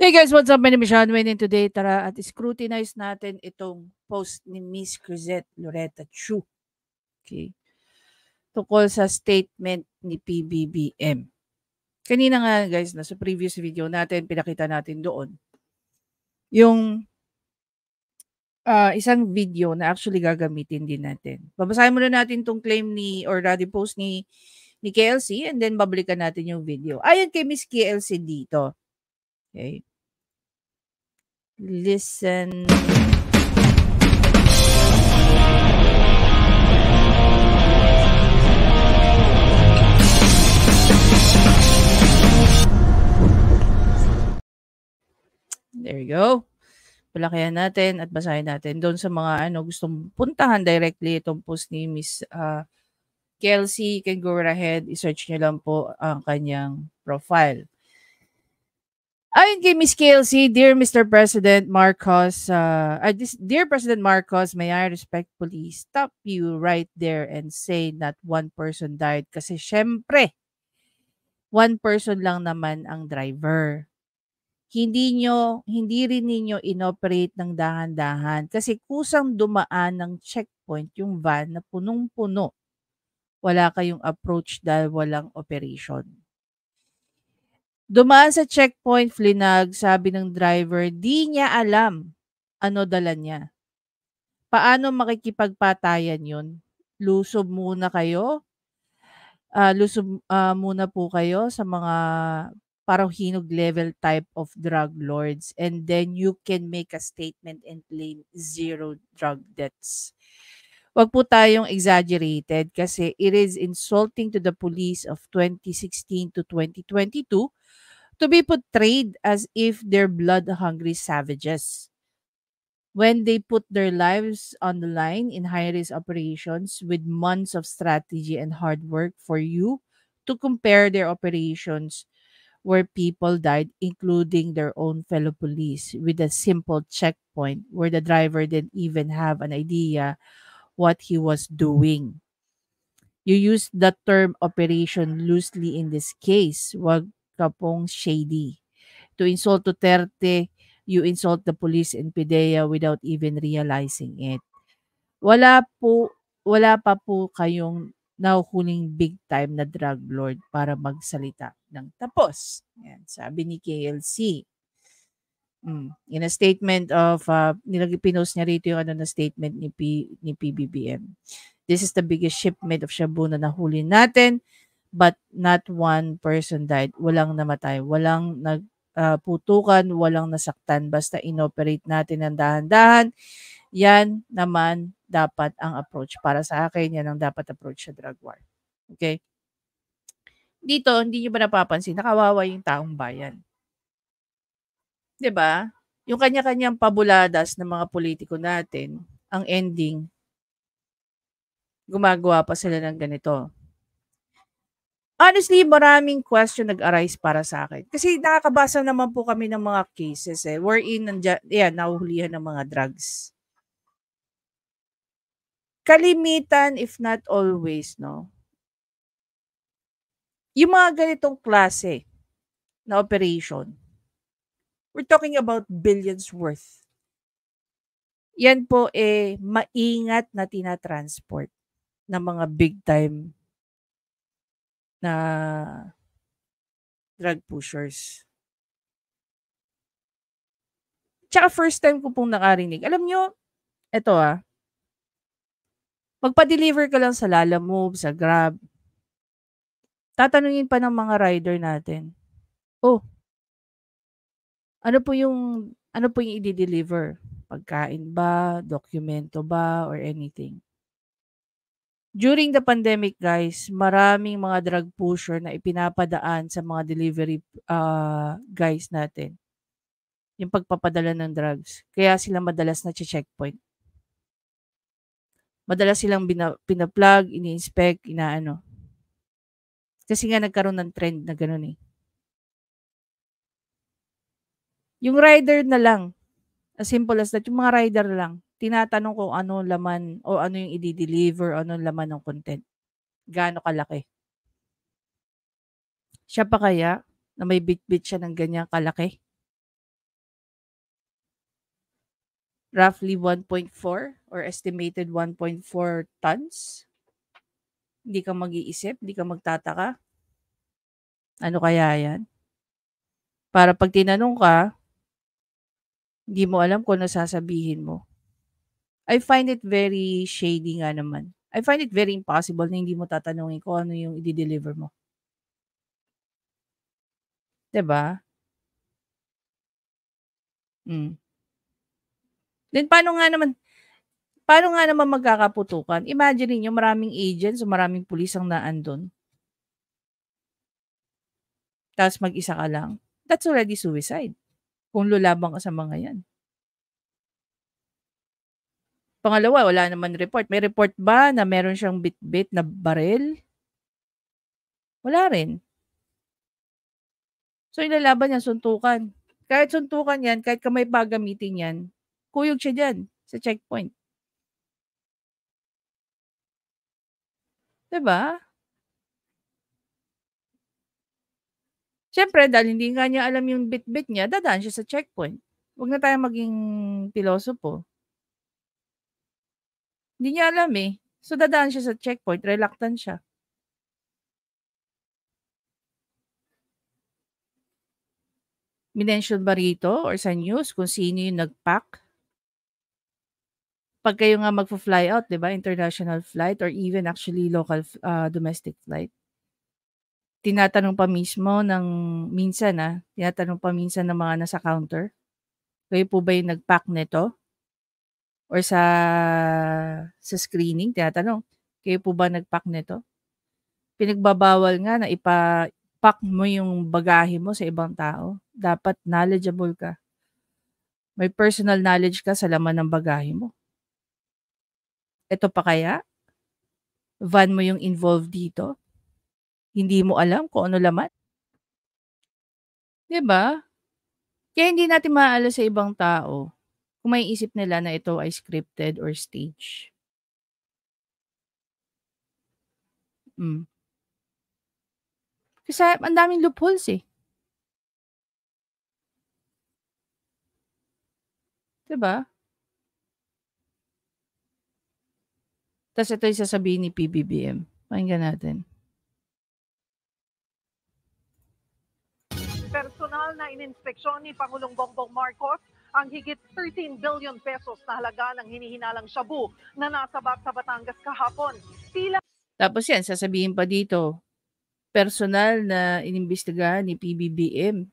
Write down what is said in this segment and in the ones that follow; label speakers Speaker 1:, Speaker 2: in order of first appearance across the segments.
Speaker 1: Hey guys, what's up? My name is Sean Wayne and today tara at scrutinize natin itong post ni Miss Crisette Loretta Chu. Okay. Tungkol sa statement ni PBBM. Kanina nga guys, sa previous video natin, pinakita natin doon yung isang video na actually gagamitin din natin. Babasahin muna natin tong claim ni or rather post ni KLC and then babalikan natin yung video. Ayon kay Miss KLC dito. Okay. Listen. There you go. Palakihan natin at basahin natin doon sa mga gustong puntahan directly itong post ni Miss Kelsey. You can go right ahead. I-search nyo lang po ang kanyang profile. Ayon kay Miss Kelsey, Dear Mr. President Marcos, Dear President Marcos, may I respectfully stop you right there and say not one person died kasi syempre, one person lang naman ang driver. Hindi rin ninyo inoperate ng dahan-dahan kasi kusang dumaan ng checkpoint yung van na punong-puno. Wala kayong approach dahil walang operation. Dumaan sa checkpoint, flinag, sabi ng driver, di niya alam ano dala niya. Paano makikipagpatayan yun? Lusob muna po kayo sa mga parang hinog level type of drug lords and then you can make a statement and claim zero drug deaths. Wag po tayong exaggerated kasi it is insulting to the police of 2016 to 2022 to be portrayed as if they're blood-hungry savages. When they put their lives on the line in high-risk operations with months of strategy and hard work for you to compare their operations where people died, including their own fellow police, with a simple checkpoint where the driver didn't even have an idea what he was doing. You used the term operation loosely in this case. Wag ka pong shady. To insult Duterte, you insult the police in PIDEA without even realizing it. Wala pa po kayong nahuhuling big time na drug lord para magsalita ng tapos. Yan, sabi ni KLC. In a statement of, pinost niya rito yung na statement ni PBBM. This is the biggest shipment of shabu na nahuli natin, but not one person died. Walang namatay, walang putukan, walang nasaktan. Basta inoperate natin ng dahan-dahan. Yan naman dapat ang approach. Para sa akin, yan ang dapat approach sa drug war. Okay? Dito, hindi nyo ba napapansin, nakawawa yung taong bayan. 'Di ba? Yung kanya-kanyang pabuladas ng mga politiko natin, ang ending, gumagawa pa sila ng ganito. Honestly, maraming question nag-arise para sa akin. Kasi nakakabasa naman po kami ng mga cases wherein nahuhulihan ng mga drugs. Kalimitan, if not always, no? Yung mga ganitong klase na operation, we're talking about billions worth. Yan po maingat na tinatransport ng mga big time na drug pushers. Tsaka first time ko pong nakarinig. Alam nyo, eto magpa-deliver ka lang sa Lalamove, sa Grab. Tatanungin pa ng mga rider natin, ano po yung i-deliver? Pagkain ba, dokumento ba, or anything? During the pandemic, guys, maraming mga drug pusher na ipinapadaan sa mga delivery guys natin. Yung pagpapadala ng drugs. Kaya sila madalas na checkpoint. Madalas silang pina-plug, ini-inspect, inaano. Kasi nga nagkaroon ng trend na gano'n Yung rider na lang, as simple as that, yung mga rider lang, tinatanong kung ano laman o ano yung i-deliver, ano laman ng content. Gaano kalaki. Siya pa kaya na may bit-bit siya ng ganyang kalaki? roughly 1.4 or estimated 1.4 tons. Hindi ka mag-iisip, hindi ka magtataka. Ano kaya yan? Para pag tinanong ka, hindi mo alam kung ano sasabihin mo. I find it very shady nga naman. I find it very impossible na hindi mo tatanungin kung ano yung i-de-deliver mo. 'Di ba? Hmm. Then paano nga naman magkakaputukan? Imagine ninyo maraming agents o maraming pulis ang naandun, tapos mag-isa ka lang. That's already suicide, kung lolabang ka sa mga 'yan. Pangalawa, wala naman report. May report ba na meron siyang bitbit na baril? Wala rin. So, ilalaban niya suntukan. Kahit suntukan 'yan, kahit kamay pa gamitin 'yan, kuyog siya diyan sa checkpoint, 'di ba? Siyempre dahil hindi nga niya alam yung bitbit niya, dadaan siya sa checkpoint. 'Wag na tayong maging pilosopo. Hindi niya alam, eh. So, dadaan siya sa checkpoint, reluctant siya. Minention ba rito or sa news kung sino yung nag-pack? 'Pag kayo nga magfa-fly out, 'di ba, international flight or even actually local domestic flight, tinatanong pa mismo ng minsan, tinatanong pa minsan ng mga nasa counter, "Kayo po ba yung nag-pack nito?" Or sa screening tinatanong, "Kayo po ba nag-pack nito?" Pinagbabawal nga na ipa-pack mo yung bagahe mo sa ibang tao. Dapat knowledgeable ka. May personal knowledge ka sa laman ng bagahe mo. Eto pa kaya, van mo yung involved dito, hindi mo alam kung ano laman, 'di ba? Kaya hindi natin maaalala sa ibang tao kung maiisip nila na ito ay scripted or stage. Hmm. Kasi ang daming loopholes, eh, 'di ba? Tas ito yung sasabihin ni PBBM, pakinggan natin.
Speaker 2: Personal na ininspeksyon ni Pangulong Bongbong Marcos ang higit 13 billion pesos na halaga ng hinihinalang shabu na nasabat sa Batangas kahapon. Tila
Speaker 1: Tapos yan, sasabihin pa dito, personal na inimbestigahan ni PBBM.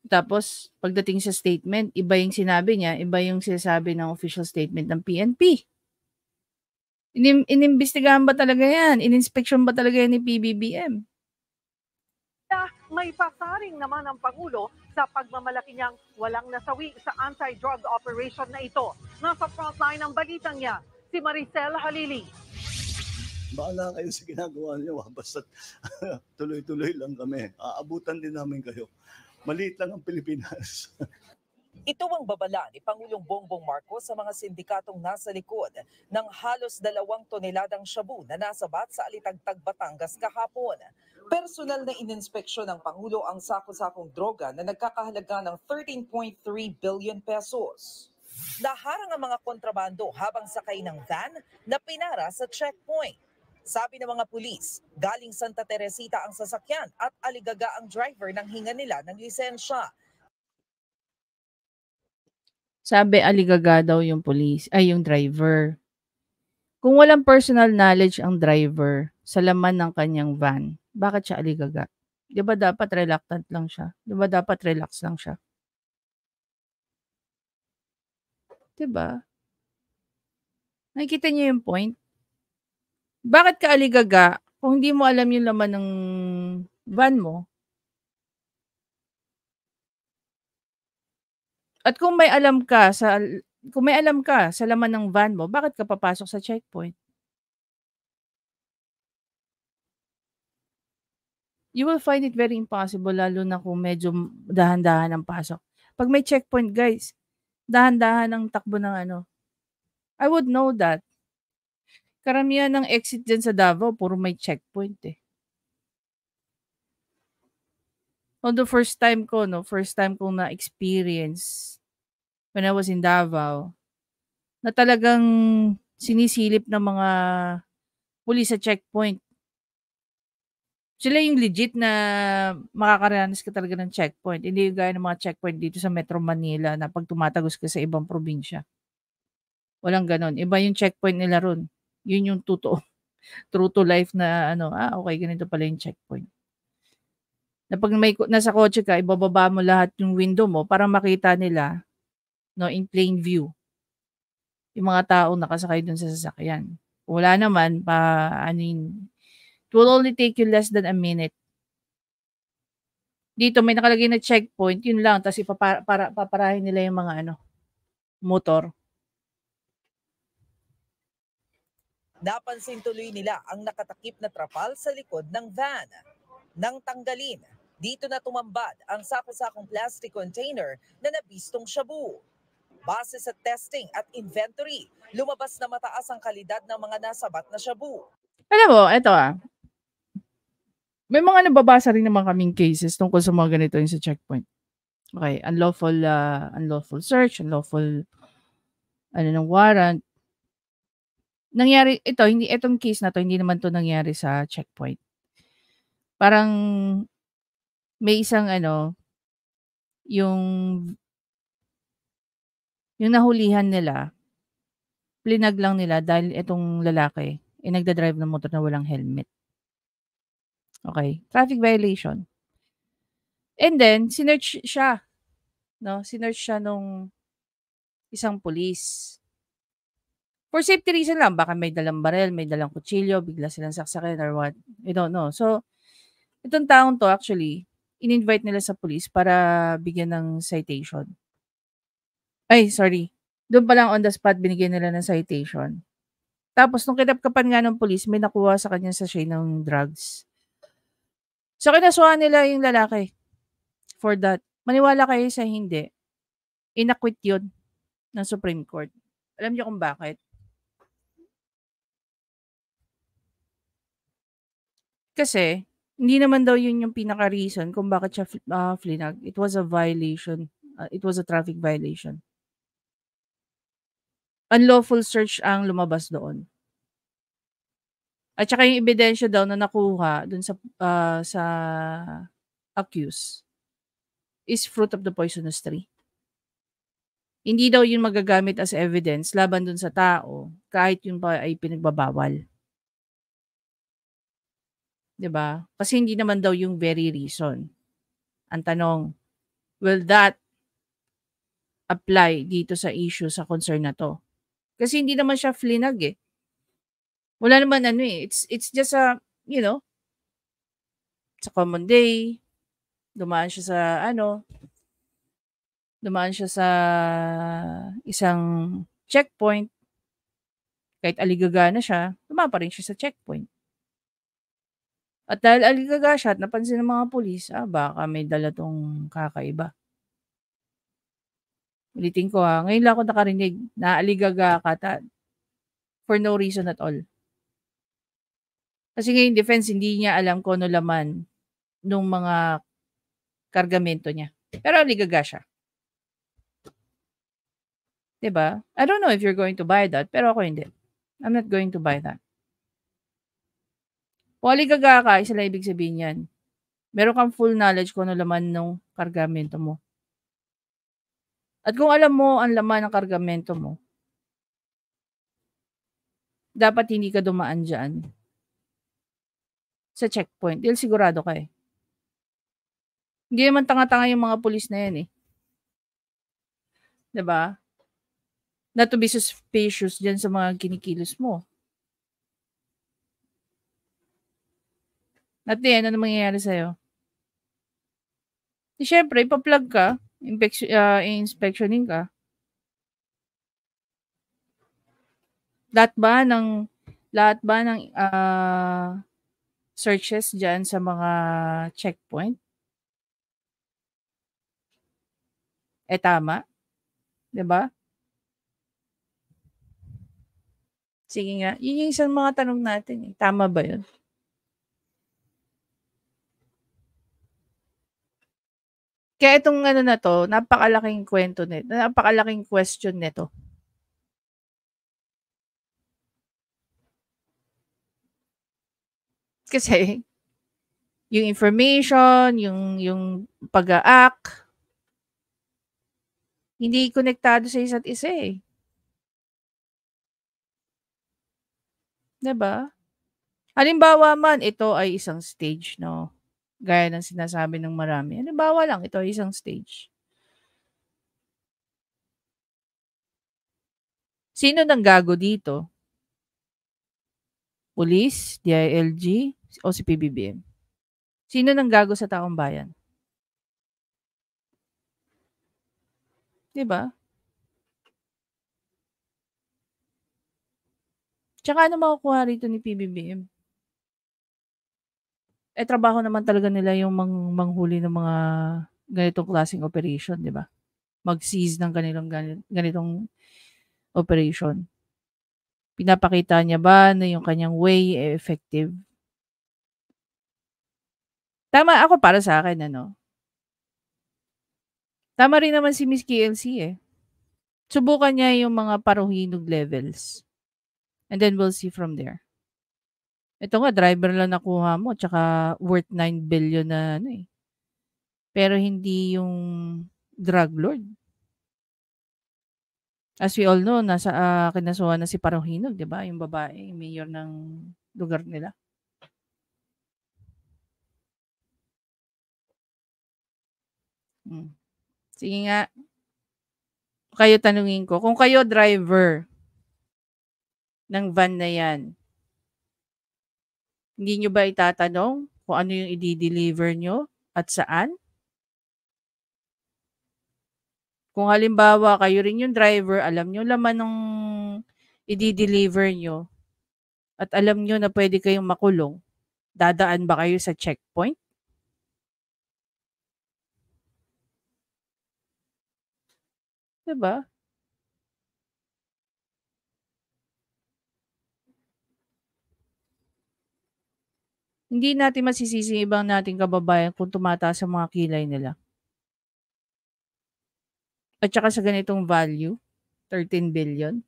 Speaker 1: Tapos pagdating sa statement, iba yung sinabi niya, iba yung sinasabi ng official statement ng PNP. Inimbestigahan ba talaga yan? Ininspeksyon ba talaga yan ni PBBM?
Speaker 2: may pasaring naman ang Pangulo sa pagmamalaki niyang walang nasawi sa anti-drug operation na ito. Nasa frontline ng balitang niya, si Maricel Halili.
Speaker 3: Bahala kayo sa ginagawa niyo, basta tuloy-tuloy lang kami. Aabutan din namin kayo. Maliit lang ang Pilipinas.
Speaker 4: Ito ang babala ni Pangulong Bongbong Marcos sa mga sindikatong nasa likod ng halos 2 toneladang shabu na nasabat sa Alitagtag, Batangas kahapon. Personal na ininspeksyon ng Pangulo ang sako-sakong droga na nagkakahalaga ng 13.3 billion pesos. Naharang ang mga kontrabando habang sakay ng van na pinara sa checkpoint. Sabi ng mga pulis, galing Santa Teresita ang sasakyan at aligaga ang driver nang hinga nila ng lisensya.
Speaker 1: Sabi aligaga daw yung yung driver. Kung walang personal knowledge ang driver sa laman ng kanyang van, bakit siya aligaga? 'Di ba dapat reluctant lang siya? 'Di ba dapat relax lang siya? 'Di ba? Nakikita niyo yung point? Bakit ka aligaga kung hindi mo alam yung laman ng van mo? At kung may alam ka sa laman ng van mo, bakit ka papasok sa checkpoint? You will find it very impossible lalo na kung medyo dahan-dahan ang pasok. 'Pag may checkpoint guys, dahan-dahan ang takbo ng ano. I would know that. Karamihan ng exit diyan sa Davao puro may checkpoint, eh. Although first time kong na-experience when I was in Davao, na talagang sinisilip ng mga pulis sa checkpoint. Sila yung legit na makakaranas ka talaga ng checkpoint. Hindi yung gaya ng mga checkpoint dito sa Metro Manila na pag tumatagos ka sa ibang probinsya. Walang gano'n. Iba yung checkpoint nila ron. Yun yung totoo. True to life na okay, ganito pala yung checkpoint. Na pag nasa kotse ka, ibababa mo lahat yung window mo para makita nila, in plain view, yung mga taong nakasakay dun sa sasakyan. Kung wala naman, it will only take you less than a minute. Dito may nakalagay na checkpoint, yun lang, tapos paparahin nila yung mga motor.
Speaker 4: Napansin tuloy nila ang nakatakip na trapal sa likod ng van. Nang tanggalin, dito na tumambad ang sako-sakong plastic container na nabistong shabu. Base sa testing at inventory, lumabas na mataas ang kalidad ng mga nasabat na shabu.
Speaker 1: Alam mo, eto may mga nababasa rin naman kaming cases tungkol sa mga ganito yung sa checkpoint. Okay, unlawful search, unlawful ng warrant. Nangyari ito, itong case na to, hindi naman to nangyari sa checkpoint. Parang may isang yung nahulihan nila, plinag lang nila dahil itong lalaki nagda-drive ng motor na walang helmet. Okay, traffic violation. And then sinearch siya, sinearch siya nung isang pulis. For safety reason lang, baka may dalang barel, may dalang kutsilyo, bigla silang saksakin or what. I don't know. So, itong taong to actually, in-invite nila sa police para bigyan ng citation. Ay, sorry. Doon pa lang on the spot, binigyan nila ng citation. Tapos, nung kinapkapan nga ng police, may nakuha sa kanya sachet ng drugs. So, kinasuhan nila yung lalaki for that. Maniwala kayo sa hindi. Inakwit yun ng Supreme Court. Alam niyo kung bakit? Kasi, hindi naman daw yun yung pinaka-reason kung bakit siya flinag. It was a violation. It was a traffic violation. Unlawful search ang lumabas doon. At saka yung ebidensya daw na nakuha dun sa accused is fruit of the poisonous tree. Hindi daw yun magagamit as evidence laban dun sa tao kahit yun pa ay pinagbabawal. 'Di ba? Kasi hindi naman daw yung very reason. Ang tanong, will that apply dito sa issue sa concern na to? Kasi hindi naman siya flinag eh. Wala naman it's just it's a common day. Dumaan siya sa isang checkpoint. Kahit aligaga na siya, dumaan pa rin siya sa checkpoint. At dahil aligaga siya at napansin ng mga pulis, baka may dala tong kakaiba. Ulitin ko ngayon lang ako nakarinig na aligaga ka for no reason at all. Kasi ngayon defense, hindi niya alam kung ano laman nung mga kargamento niya. Pero aligaga siya. 'Di ba? I don't know if you're going to buy that, pero ako hindi. I'm not going to buy that. Kung aligaga ka, isa lang ibig sabihin yan. Meron kang full knowledge kung ano laman nung kargamento mo. At kung alam mo ang laman ng kargamento mo, dapat hindi ka dumaan dyan sa checkpoint. Dahil sigurado ka eh. Hindi naman tanga-tanga yung mga pulis na yan eh. 'Di ba? Not to be suspicious dyan sa mga kinikilos mo. At the end, ano mangyayari sa'yo? Di syempre, ipa-plug ka, inspectioning ka. Lahat ba ng searches dyan sa mga checkpoint? Tama? 'Di ba? Sige nga, yun yung isang mga tanong natin eh. Tama ba yun? Kaya itong ano na 'to, napakalaking napakalaking question nito. Kasi yung information, yung pag-a-act, hindi konektado sa isa't isa, eh. 'Di ba? Halimbawa man ito ay isang stage 'no, gaya ng sinasabi ng marami. Halimbawa lang ito ay isang stage. Sino nanggago dito? Pulis, DILG, o si PBBM? Sino nanggago sa taong bayan? 'Di ba? Tsaka ano makukuha rito ni PBBM? Eh, trabaho naman talaga nila yung manghuli ng mga ganitong klaseng operation, 'di ba? Mag-seize ng ganitong operation. Pinapakita niya ba na yung kanyang way, eh, effective? Tama ako para sa akin ano, tama rin naman si Miss KLC, eh. Subukan niya yung mga paruhinog levels, and then we'll see from there. Ito nga driver lang nakuha mo tsaka worth 9 billion na ano, eh, pero hindi yung drug lord. As we all know, kinasuhan na si Paruhinog, 'di ba, yung babae, yung mayor ng lugar nila. Hmm. Sige nga, kayo tanungin ko, kung kayo driver ng van na 'yan, hindi niyo ba itatanong kung ano yung i-de-deliver niyo at saan? Kung halimbawa kayo rin yung driver, alam niyo laman nung i-de-deliver niyo at alam niyo na puwede kayong makulong, dadaan ba kayo sa checkpoint? 'Di ba? Hindi natin masisisi yung ibang nating kababayan kung tumataas ang mga kilay nila. At saka sa ganitong value, 13 billion.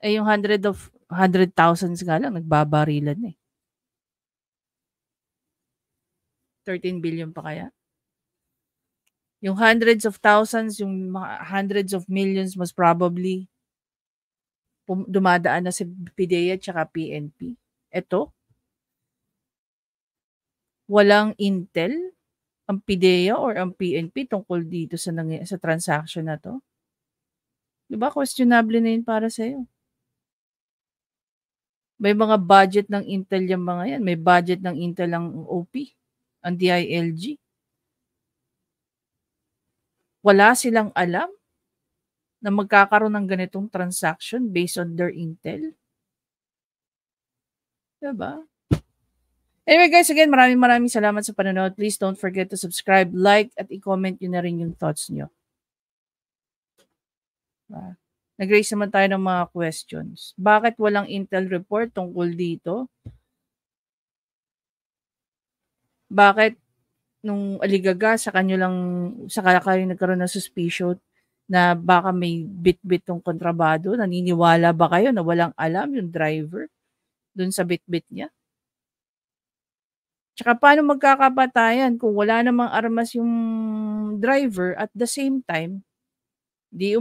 Speaker 1: Eh, yung hundred thousands nga lang nagbabarilan na, eh. 13 billion pa kaya? Yung hundreds of thousands, yung mga hundreds of millions most probably dumadaan na sa PDEA tsaka PNP. Eto, walang intel ang PDEA or ang PNP tungkol dito sa transaction na 'to. 'Di ba questionable na yun para sa'yo? May mga budget ng intel yang mga yan, may budget ng intel ang OP, ang DILG. Wala silang alam na magkakaroon ng ganitong transaction based on their intel. 'Di ba? Anyway guys, again, maraming salamat sa panonood. Please don't forget to subscribe, like, at i-comment nyo na rin yung thoughts nyo. Nag-raise naman tayo ng mga questions. Bakit walang intel report tungkol dito? Bakit nung aligaga sa kayo nagkaroon ng suspicion na baka may bit-bit tong kontrabado? Naniniwala ba kayo na walang alam yung driver dun sa bit-bit niya? Tsaka paano magkakapatayan kung wala namang armas yung driver at the same time, hindi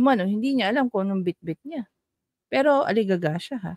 Speaker 1: niya alam kung anong bit-bit niya. Pero aligaga siya, ha?